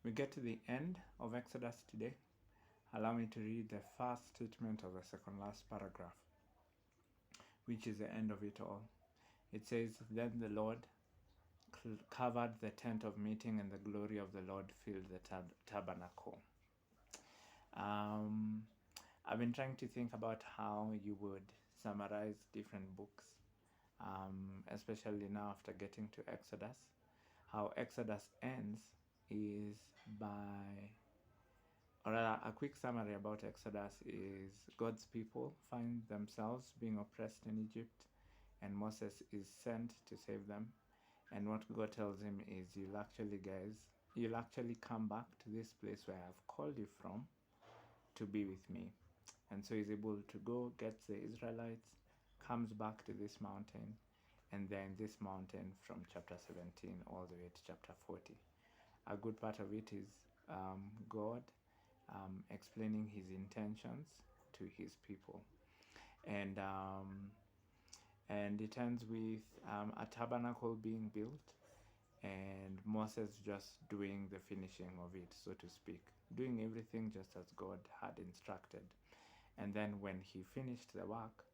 We get to the end of Exodus today. Allow me to read the first statement of the second last paragraph, which is the end of it all. It says, "Then the Lord covered the tent of meeting, and the glory of the Lord filled the tabernacle." I've been trying to think about how you would summarize different books, especially now after getting to Exodus. How Exodus ends is by, or rather, a quick summary about Exodus is God's people find themselves being oppressed in Egypt, and Moses is sent to save them. And what God tells him is, you'll actually come back to this place where I've called you from to be with me. And so he's able to go, gets the Israelites, comes back to this mountain, and then this mountain from chapter 17 all the way to chapter 40. A good part of it is God explaining his intentions to his people. And it ends with a tabernacle being built, and Moses just doing the finishing of it, so to speak, doing everything just as God had instructed. And then when he finished the work,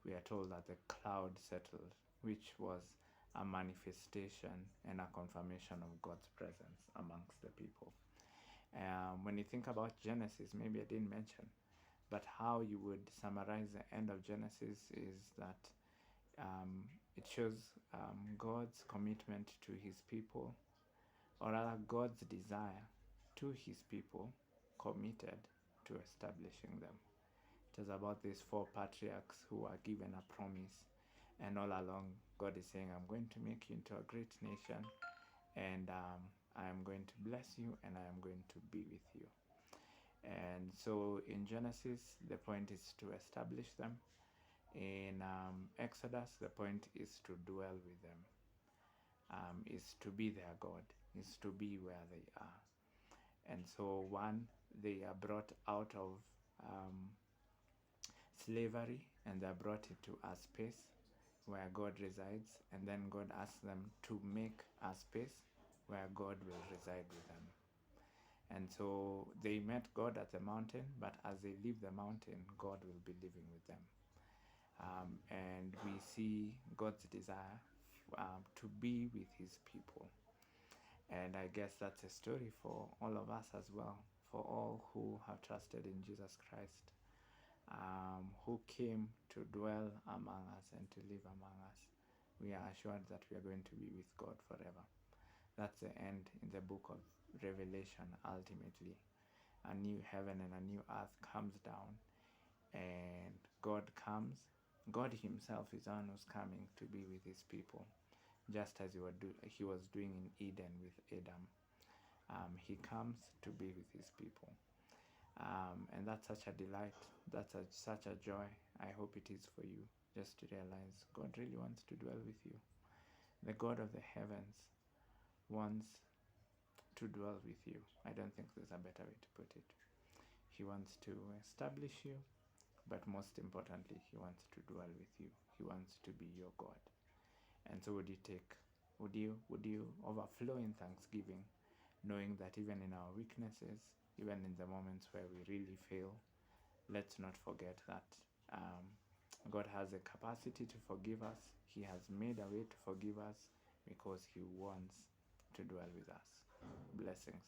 we are told that the cloud settled, which was a manifestation and a confirmation of God's presence amongst the people. When you think about Genesis, maybe I didn't mention, but how you would summarize the end of Genesis is that it shows God's commitment to his people, or rather God's desire to his people, committed to establishing them. It is about these 4 patriarchs who are given a promise, and all along God is saying, I'm going to make you into a great nation, and I am going to bless you, and I am going to be with you. And so in Genesis, the point is to establish them. In Exodus, the point is to dwell with them, is to be their God, is to be where they are. And so they are brought out of slavery, and they're brought into a space where God resides, and then God asks them to make a space where God will reside with them. And so they met God at the mountain, but as they leave the mountain, God will be living with them. And we see God's desire to be with his people. And I guess that's a story for all of us as well, for all who have trusted in Jesus Christ, who came to dwell among us and to live among us. We are assured that we are going to be with God forever. That's the end in the book of Revelation. Ultimately, a new heaven and a new earth comes down, and God comes. God himself is the one who's coming to be with his people, just as he was doing in Eden with Adam. He comes to be with his people. And that's such a delight. That's such a joy. I hope it is for you, just to realize God really wants to dwell with you. The God of the heavens wants to dwell with you. I don't think there's a better way to put it. He wants to establish you, but most importantly, he wants to dwell with you. He wants to be your God. And so would you overflow in thanksgiving, knowing that even in our weaknesses, even in the moments where we really fail, let's not forget that God has the capacity to forgive us. He has made a way to forgive us because he wants to dwell with us. Blessings.